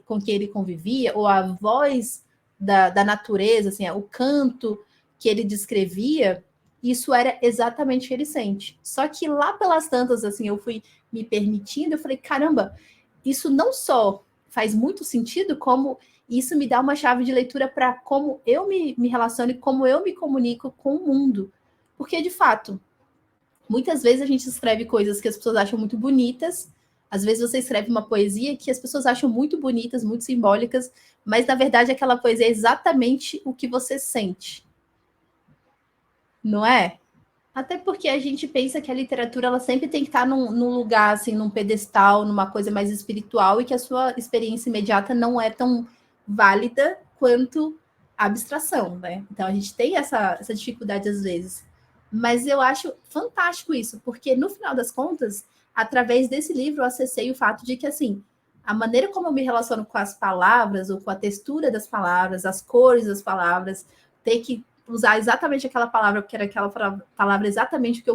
com que ele convivia, ou a voz da natureza, assim, o canto que ele descrevia, isso era exatamente o que ele sente. Só que lá pelas tantas, assim, eu fui me permitindo, eu falei, caramba, isso não só faz muito sentido, como isso me dá uma chave de leitura para como eu me relaciono e como eu me comunico com o mundo. Porque, de fato, muitas vezes a gente escreve coisas que as pessoas acham muito bonitas, às vezes você escreve uma poesia que as pessoas acham muito bonitas, muito simbólicas, mas na verdade aquela poesia é exatamente o que você sente. Não é? Até porque a gente pensa que a literatura ela sempre tem que estar num lugar, assim, num pedestal, numa coisa mais espiritual, e que a sua experiência imediata não é tão válida quanto a abstração, né? Então a gente tem essa dificuldade às vezes. Mas eu acho fantástico isso, porque no final das contas, através desse livro, eu acessei o fato de que, assim, a maneira como eu me relaciono com as palavras, ou com a textura das palavras, as cores das palavras, ter que usar exatamente aquela palavra, porque era aquela palavra exatamente o que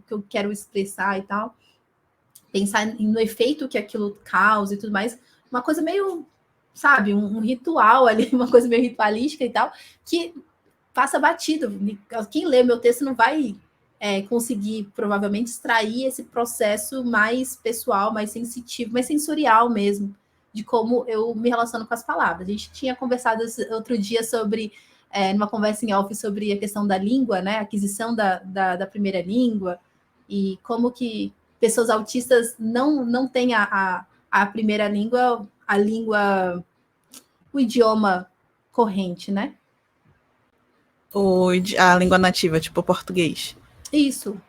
eu quero expressar e tal. Pensar no efeito que aquilo causa e tudo mais. Uma coisa meio, sabe, um ritual ali, uma coisa meio ritualística e tal, que passa batido. Quem lê meu texto não vai conseguir, provavelmente, extrair esse processo mais pessoal, mais sensitivo, mais sensorial mesmo, de como eu me relaciono com as palavras. A gente tinha conversado outro dia sobre numa conversa em off sobre a questão da língua, né? A aquisição da primeira língua, e como que pessoas autistas não têm a primeira língua, o idioma corrente, né? A língua nativa, tipo português. Isso.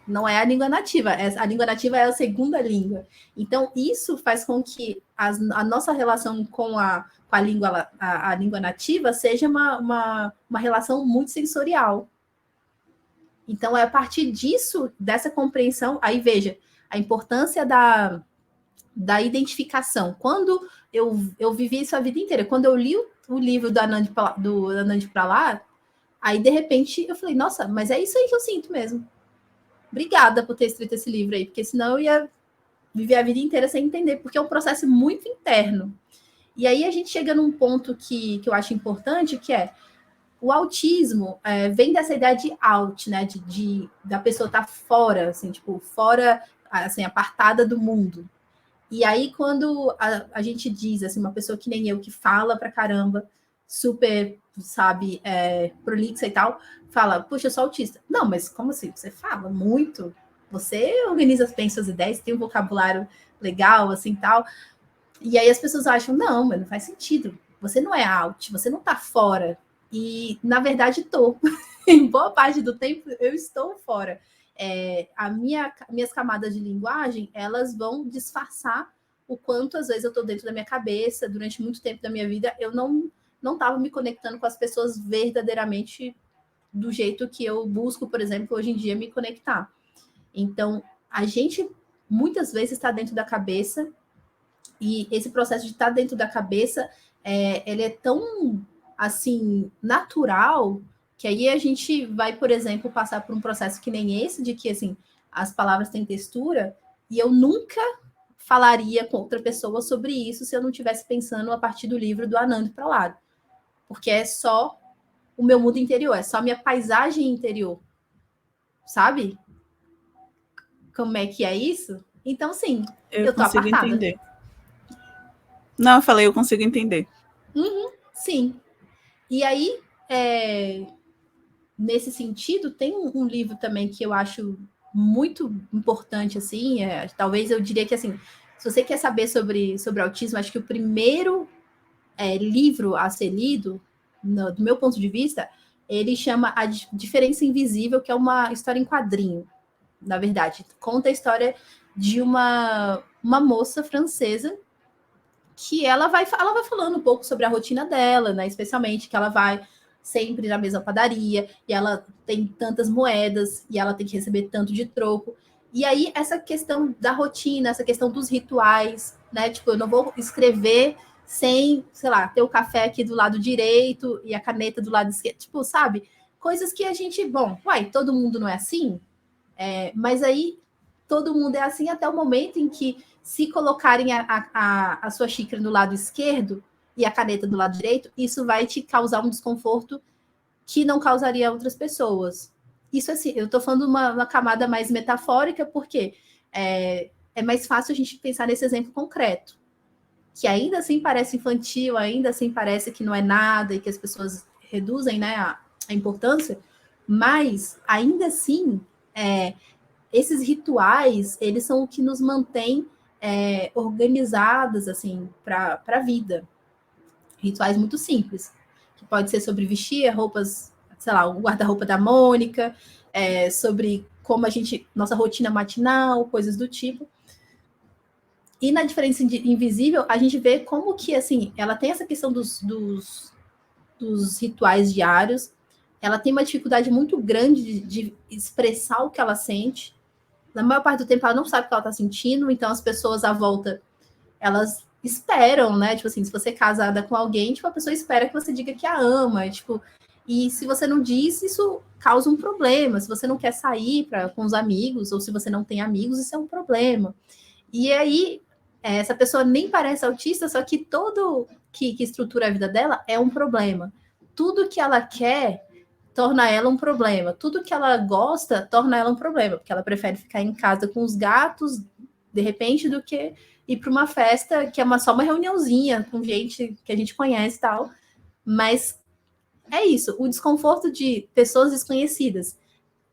Não é a língua nativa. A língua nativa é a segunda língua. Então, isso faz com que a nossa relação com a língua nativa seja uma relação muito sensorial. Então, é a partir disso, dessa compreensão, aí veja, a importância da identificação. Quando eu vivi isso a vida inteira, quando eu li o livro do Anand Prahlad, aí, de repente, eu falei, nossa, mas é isso aí que eu sinto mesmo. Obrigada por ter escrito esse livro aí, porque senão eu ia viver a vida inteira sem entender, porque é um processo muito interno. E aí a gente chega num ponto que eu acho importante, que é o autismo vem dessa ideia de out, né? Da pessoa estar fora, assim, tipo, fora, assim, apartada do mundo. E aí, quando a gente diz, assim, uma pessoa que nem eu, que fala pra caramba, super, sabe, prolixa e tal, fala, puxa, eu sou autista. Não, mas como assim? Você fala muito, você organiza bem suas ideias, tem um vocabulário legal, assim, tal. E aí as pessoas acham, não, mas não faz sentido. Você não é out, você não tá fora. E, na verdade, tô. Em boa parte do tempo, eu estou fora. Minhas camadas de linguagem, elas vão disfarçar o quanto, às vezes, eu estou dentro da minha cabeça. Durante muito tempo da minha vida, eu não estava me conectando com as pessoas verdadeiramente do jeito que eu busco, por exemplo, hoje em dia, me conectar. Então, a gente, muitas vezes, está dentro da cabeça, e esse processo de estar dentro da cabeça, ele é tão, assim, natural, que aí a gente vai, por exemplo, passar por um processo que nem esse, de que, assim, as palavras têm textura, e eu nunca falaria com outra pessoa sobre isso se eu não estivesse pensando a partir do livro do Anand Prahlad, porque é só o meu mundo interior, é só a minha paisagem interior, sabe? Como é que é isso? Então, sim, Eu eu tô consigo apartada. entender. Não, eu falei, eu consigo entender. Sim. E aí, nesse sentido, tem um livro também que eu acho muito importante, assim, talvez eu diria que, assim, se você quer saber sobre autismo, acho que o primeiro livro a ser lido, do meu ponto de vista, ele chama A Diferença Invisível, que é uma história em quadrinho, na verdade. Conta a história de uma moça francesa que ela vai falando um pouco sobre a rotina dela, né? Especialmente que ela vai sempre na mesma padaria, e ela tem tantas moedas, e ela tem que receber tanto de troco. E aí, essa questão da rotina, essa questão dos rituais, né? Tipo, eu não vou escrever sem, sei lá, ter o café aqui do lado direito e a caneta do lado esquerdo. Tipo, sabe? Coisas que a gente, bom, todo mundo não é assim? Mas aí, todo mundo é assim até o momento em que, se colocarem a sua xícara no lado esquerdo e a caneta do lado direito, isso vai te causar um desconforto que não causaria a outras pessoas. Isso, assim, eu estou falando uma camada mais metafórica, porque é mais fácil a gente pensar nesse exemplo concreto, que ainda assim parece infantil, ainda assim parece que não é nada e que as pessoas reduzem, né, a importância, mas ainda assim, esses rituais, eles são o que nos mantém organizadas, assim, para a vida. Rituais muito simples, que pode ser sobre vestir roupas, sei lá, o guarda-roupa da Mônica, sobre como nossa rotina matinal, coisas do tipo. E na Diferença Invisível, a gente vê como que, assim, ela tem essa questão dos rituais diários, ela tem uma dificuldade muito grande de expressar o que ela sente. Na maior parte do tempo, ela não sabe o que ela está sentindo, então as pessoas à volta, elas esperam, né? Tipo assim, se você é casada com alguém, tipo, a pessoa espera que você diga que a ama, tipo, e se você não diz, isso causa um problema. Se você não quer sair com os amigos, ou se você não tem amigos, isso é um problema. E aí, essa pessoa nem parece autista, só que tudo que estrutura a vida dela é um problema. Tudo que ela quer torna ela um problema. Tudo que ela gosta torna ela um problema, porque ela prefere ficar em casa com os gatos, de repente, do que ir para uma festa que é só uma reuniãozinha com gente que a gente conhece e tal. Mas é isso, o desconforto de pessoas desconhecidas.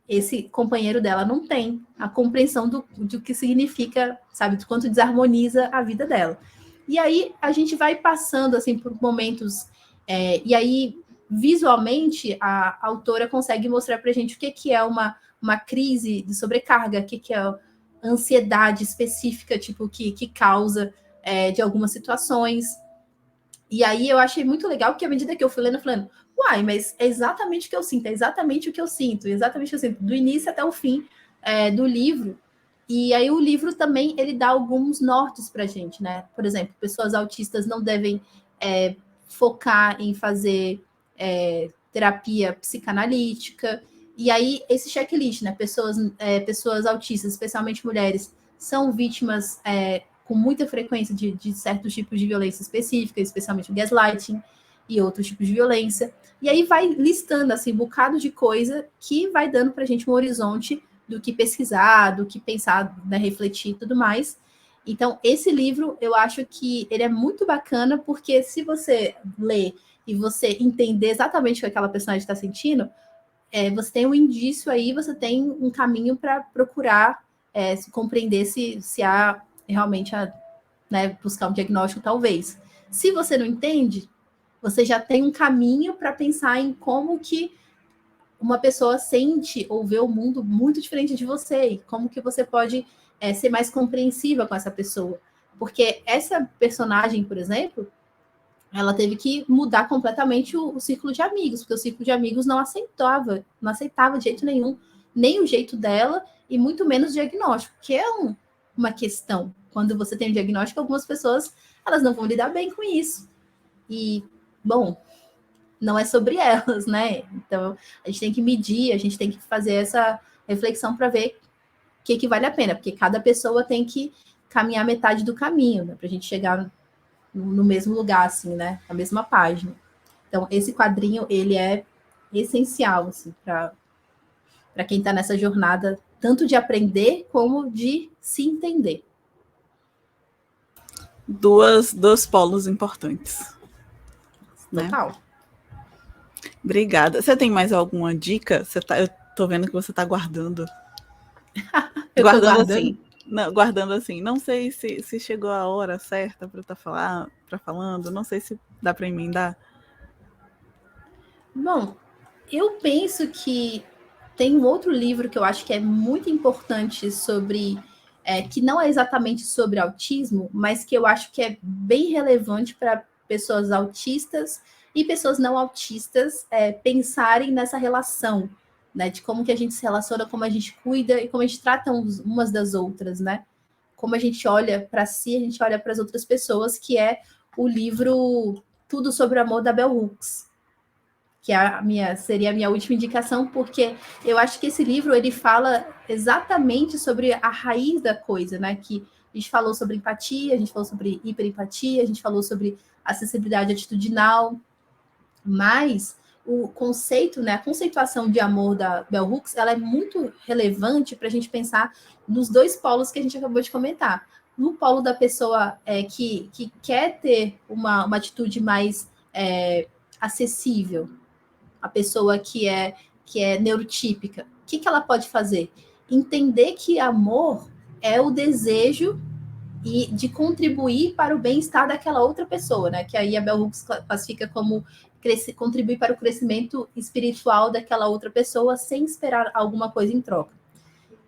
Esse companheiro dela não tem a compreensão do que significa, sabe, do quanto desarmoniza a vida dela. E aí a gente vai passando assim por momentos, e aí visualmente a autora consegue mostrar para a gente o que é uma crise de sobrecarga, o que é ansiedade específica, tipo, que causa de algumas situações. E aí eu achei muito legal, porque à medida que eu fui lendo, uai, mas é exatamente o que eu sinto, é exatamente o que eu sinto, exatamente o que eu sinto, do início até o fim do livro. E aí o livro também, ele dá alguns nortes pra gente, né? Por exemplo, pessoas autistas não devem focar em fazer terapia psicanalítica. E aí, esse checklist, né? Pessoas autistas, especialmente mulheres, são vítimas com muita frequência de certos tipos de violência específica, especialmente o gaslighting e outros tipos de violência. E aí vai listando, assim, um bocado de coisa que vai dando pra gente um horizonte do que pesquisar, do que pensar, né, refletir e tudo mais. Então, esse livro, eu acho que ele é muito bacana, porque se você ler e você entender exatamente o que aquela personagem está sentindo, você tem um indício aí, você tem um caminho para procurar compreender se há realmente buscar um diagnóstico, talvez. Se você não entende, você já tem um caminho para pensar em como que uma pessoa sente ou vê o mundo muito diferente de você, e como que você pode ser mais compreensiva com essa pessoa. Porque essa personagem, por exemplo, ela teve que mudar completamente o círculo de amigos, porque o círculo de amigos não aceitava de jeito nenhum, nem o jeito dela, e muito menos o diagnóstico, que é uma questão. Quando você tem um diagnóstico, algumas pessoas elas não vão lidar bem com isso. E, bom, não é sobre elas, né? Então, a gente tem que medir, a gente tem que fazer essa reflexão para ver o que vale a pena, porque cada pessoa tem que caminhar metade do caminho, né, para a gente chegar no mesmo lugar, assim, né? Na mesma página. Então, esse quadrinho, ele é essencial, assim, para quem está nessa jornada, tanto de aprender como de se entender. Dois polos importantes. Total. Né? Obrigada. Você tem mais alguma dica? Eu tô vendo que você está guardando. Eu guardando assim. Não, guardando assim, não sei se chegou a hora certa para estar falando, não sei se dá para emendar. Bom, eu penso que tem um outro livro que eu acho que é muito importante sobre, que não é exatamente sobre autismo, mas que eu acho que é bem relevante para pessoas autistas e pessoas não autistas pensarem nessa relação, né? De como que a gente se relaciona, como a gente cuida e como a gente trata umas das outras, né? Como a gente olha para si, a gente olha para as outras pessoas, que é o livro Tudo sobre o Amor da Bell Hooks, que seria a minha última indicação, porque eu acho que esse livro ele fala exatamente sobre a raiz da coisa, né? Que a gente falou sobre empatia, a gente falou sobre hiperempatia, a gente falou sobre acessibilidade atitudinal, mas o conceito, né, a conceituação de amor da Bell Hooks, ela é muito relevante para a gente pensar nos dois polos que a gente acabou de comentar. No polo da pessoa que quer ter uma atitude mais acessível, a pessoa que é neurotípica, o que ela pode fazer? Entender que amor é o desejo e de contribuir para o bem-estar daquela outra pessoa, né? Que aí a Bell Hooks classifica como contribuir para o crescimento espiritual daquela outra pessoa sem esperar alguma coisa em troca.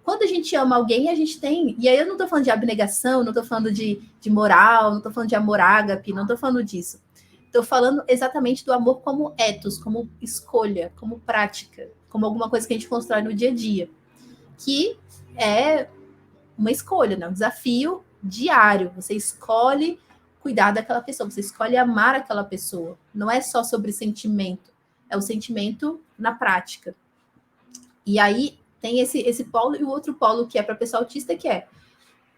Quando a gente ama alguém, a gente tem. E aí eu não estou falando de abnegação, não estou falando de moral, não estou falando de amor ágape, não estou falando disso. Estou falando exatamente do amor como ethos, como escolha, como prática, como alguma coisa que a gente constrói no dia a dia. Que é uma escolha, né? Um desafio diário. Você escolhe cuidar daquela pessoa, você escolhe amar aquela pessoa. Não é só sobre sentimento, é o sentimento na prática. E aí tem esse polo e o outro polo que é para pessoa autista, que é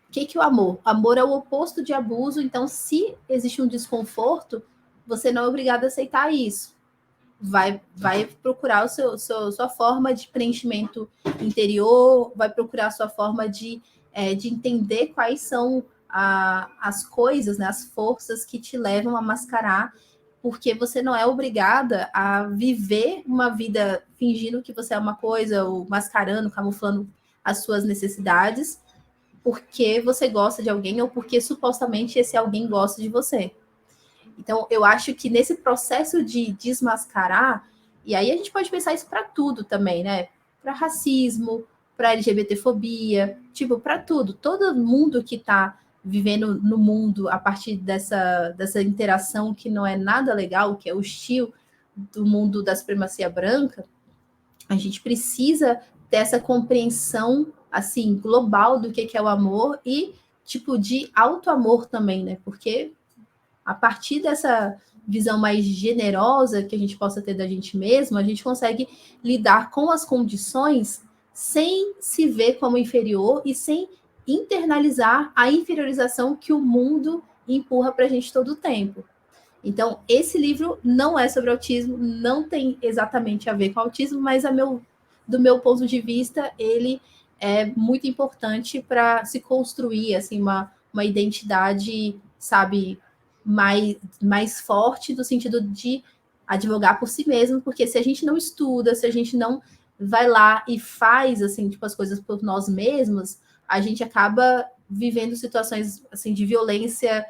o que é o amor? Amor é o oposto de abuso, então se existe um desconforto, você não é obrigado a aceitar isso. Vai procurar sua forma de preenchimento interior, vai procurar a sua forma de entender quais são as coisas, né, as forças que te levam a mascarar, porque você não é obrigada a viver uma vida fingindo que você é uma coisa, ou mascarando, camuflando as suas necessidades, porque você gosta de alguém ou porque supostamente esse alguém gosta de você. Então, eu acho que nesse processo de desmascarar, e aí a gente pode pensar isso para tudo também, né? Para racismo, para LGBTfobia, tipo, para tudo. Todo mundo que está vivendo no mundo a partir dessa interação que não é nada legal, que é hostil do mundo da supremacia branca, a gente precisa ter essa compreensão, assim, global do que é o amor e, tipo, de auto-amor também, né? Porque a partir dessa visão mais generosa que a gente possa ter da gente mesmo, a gente consegue lidar com as condições sem se ver como inferior e sem internalizar a inferiorização que o mundo empurra para a gente todo o tempo. Então, esse livro não é sobre autismo, não tem exatamente a ver com autismo, mas do meu ponto de vista, ele é muito importante para se construir assim uma identidade, sabe, mais forte, no sentido de advogar por si mesmo, porque se a gente não estuda, se a gente não vai lá e faz assim, tipo, as coisas por nós mesmos, a gente acaba vivendo situações assim de violência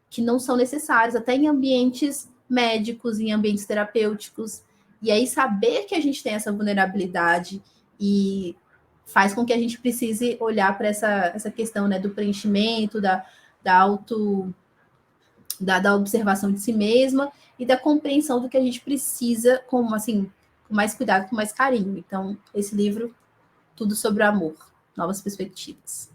que não são necessárias, até em ambientes médicos, em ambientes terapêuticos. E aí saber que a gente tem essa vulnerabilidade e faz com que a gente precise olhar para essa questão, né, do preenchimento, da auto da observação de si mesma e da compreensão do que a gente precisa com assim com mais cuidado, com mais carinho. Então, esse livro, Tudo sobre o Amor, Novas Perspectivas.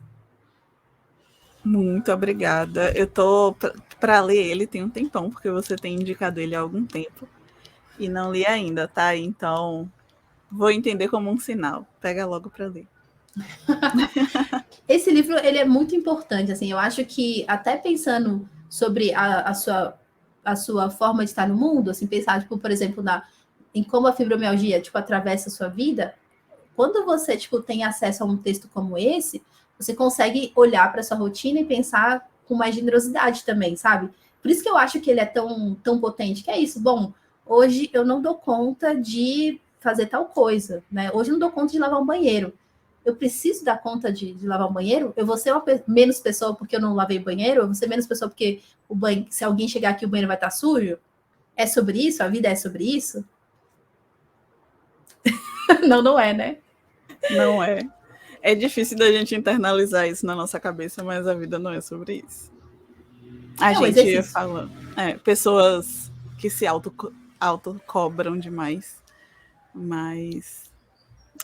Muito obrigada. Eu tô para ler ele tem um tempão, porque você tem indicado ele há algum tempo e não li ainda, tá? Então, vou entender como um sinal. Pega logo para ler. Esse livro ele é muito importante, assim, eu acho que até pensando sobre a sua forma de estar no mundo, assim, pensar, tipo, por exemplo, em como a fibromialgia, tipo, atravessa a sua vida, quando você, tipo, tem acesso a um texto como esse, você consegue olhar para sua rotina e pensar com mais generosidade também, sabe? Por isso que eu acho que ele é tão potente, que é isso, bom, hoje eu não dou conta de fazer tal coisa, né? Hoje eu não dou conta de lavar um banheiro. eu preciso dar conta de lavar o banheiro? Eu vou ser menos pessoa porque eu não lavei o banheiro? Eu vou ser menos pessoa porque se alguém chegar aqui o banheiro vai estar sujo? É sobre isso? A vida é sobre isso? Não, não é, né? Não é. É difícil da gente internalizar isso na nossa cabeça, mas a vida não é sobre isso. A gente fala, pessoas que se auto-cobram demais, mas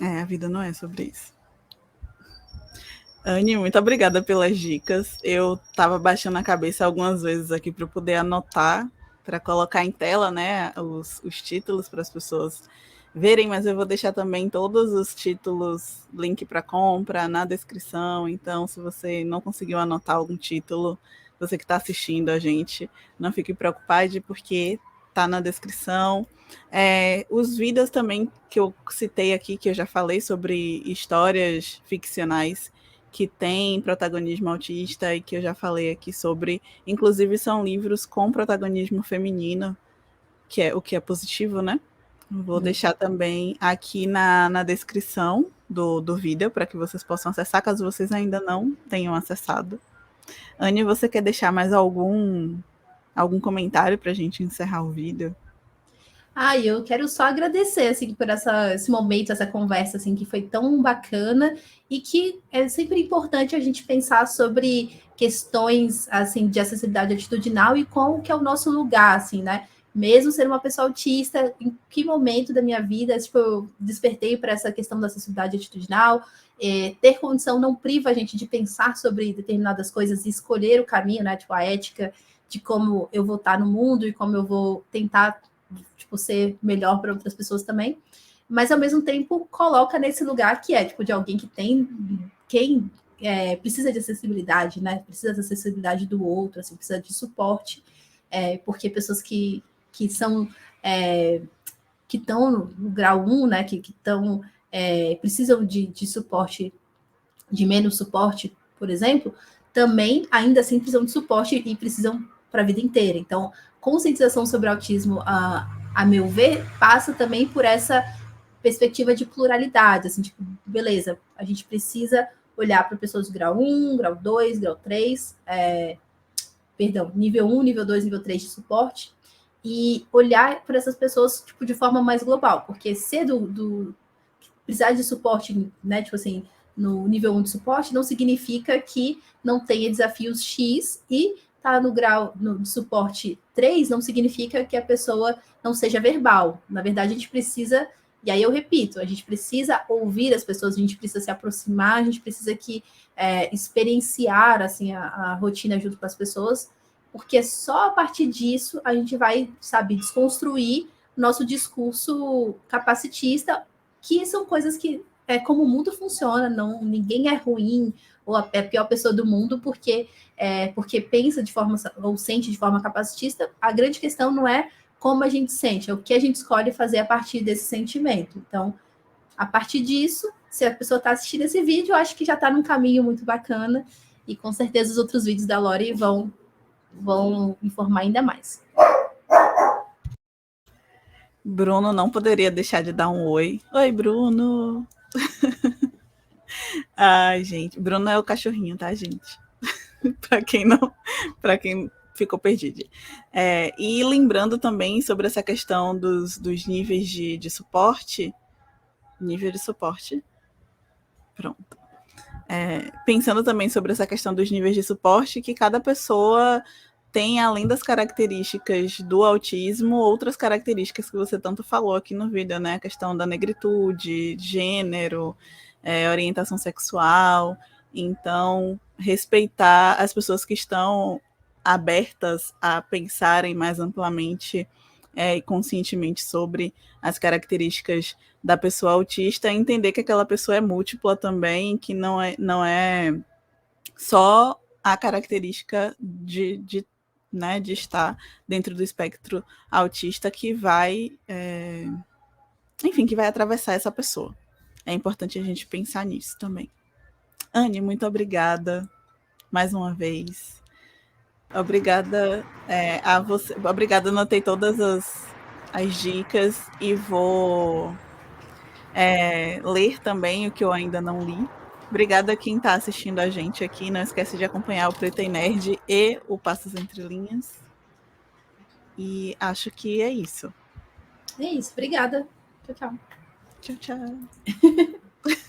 a vida não é sobre isso. Anne, muito obrigada pelas dicas. Eu estava baixando a cabeça algumas vezes aqui para poder anotar, para colocar em tela, né, os títulos para as pessoas verem, mas eu vou deixar também todos os títulos, link para compra na descrição. Então, se você não conseguiu anotar algum título, você que está assistindo a gente, não fique preocupado, porque está na descrição. Os vídeos também que eu citei aqui, que eu já falei sobre histórias ficcionais que tem protagonismo autista e que eu já falei aqui sobre, inclusive são livros com protagonismo feminino, que é o que é positivo, né? Vou deixar também aqui na descrição do vídeo para que vocês possam acessar, caso vocês ainda não tenham acessado. Anne, você quer deixar mais algum comentário para a gente encerrar o vídeo? Eu quero só agradecer assim, por esse momento, essa conversa assim, que foi tão bacana e que é sempre importante a gente pensar sobre questões assim de acessibilidade atitudinal e qual que é o nosso lugar, assim, né? Mesmo ser uma pessoa autista, em que momento da minha vida tipo, eu despertei para essa questão da acessibilidade atitudinal? Ter condição não priva a gente de pensar sobre determinadas coisas e escolher o caminho, né? Tipo, a ética de como eu vou estar no mundo e como eu vou tentar tipo, ser melhor para outras pessoas também, mas ao mesmo tempo coloca nesse lugar que é tipo de alguém que tem quem precisa de acessibilidade, né? Precisa da acessibilidade do outro, assim, precisa de suporte, porque pessoas que são que estão no grau 1, né? Que estão precisam de suporte, de menos suporte, por exemplo, também ainda assim precisam de suporte e precisam para a vida inteira. Então, conscientização sobre autismo, a meu ver, passa também por essa perspectiva de pluralidade, assim, tipo, beleza, a gente precisa olhar para pessoas de grau 1, grau 2, grau 3, nível 1, nível 2, nível 3 de suporte, e olhar para essas pessoas tipo, de forma mais global, porque ser precisar de suporte, né, tipo assim, no nível 1 de suporte, não significa que não tenha desafios X e tá no grau de suporte 3 não significa que a pessoa não seja verbal. Na verdade, a gente precisa, e aí eu repito, a gente precisa ouvir as pessoas, a gente precisa se aproximar, a gente precisa experienciar assim, a rotina junto com as pessoas, porque só a partir disso a gente vai, sabe, desconstruir nosso discurso capacitista, que são coisas que é como o mundo funciona, não, ninguém é ruim ou é a pior pessoa do mundo porque pensa de forma ou sente de forma capacitista. A grande questão não é como a gente sente, é o que a gente escolhe fazer a partir desse sentimento. Então, a partir disso, se a pessoa está assistindo esse vídeo, eu acho que já está num caminho muito bacana e com certeza os outros vídeos da Lori vão informar ainda mais. Bruno não poderia deixar de dar um oi. Oi, Bruno! Ai, gente. Bruno é o cachorrinho, tá, gente? Para quem ficou perdido. E lembrando também sobre essa questão dos níveis de suporte. Nível de suporte. Pronto. Pensando também sobre essa questão dos níveis de suporte, que cada pessoa tem, além das características do autismo, outras características que você tanto falou aqui no vídeo, né? A questão da negritude, gênero, orientação sexual. Então, respeitar as pessoas que estão abertas a pensarem mais amplamente e conscientemente sobre as características da pessoa autista, entender que aquela pessoa é múltipla também, que não é só a característica de estar dentro do espectro autista que vai, enfim, que vai atravessar essa pessoa. É importante a gente pensar nisso também. Anne, muito obrigada mais uma vez. Obrigada a você. Obrigada, anotei todas as dicas e vou ler também o que eu ainda não li. Obrigada a quem está assistindo a gente aqui. Não esquece de acompanhar o Preta e Nerd e o Passos Entre Linhas. E acho que é isso. É isso, obrigada. Tchau, tchau. Tchau, tchau.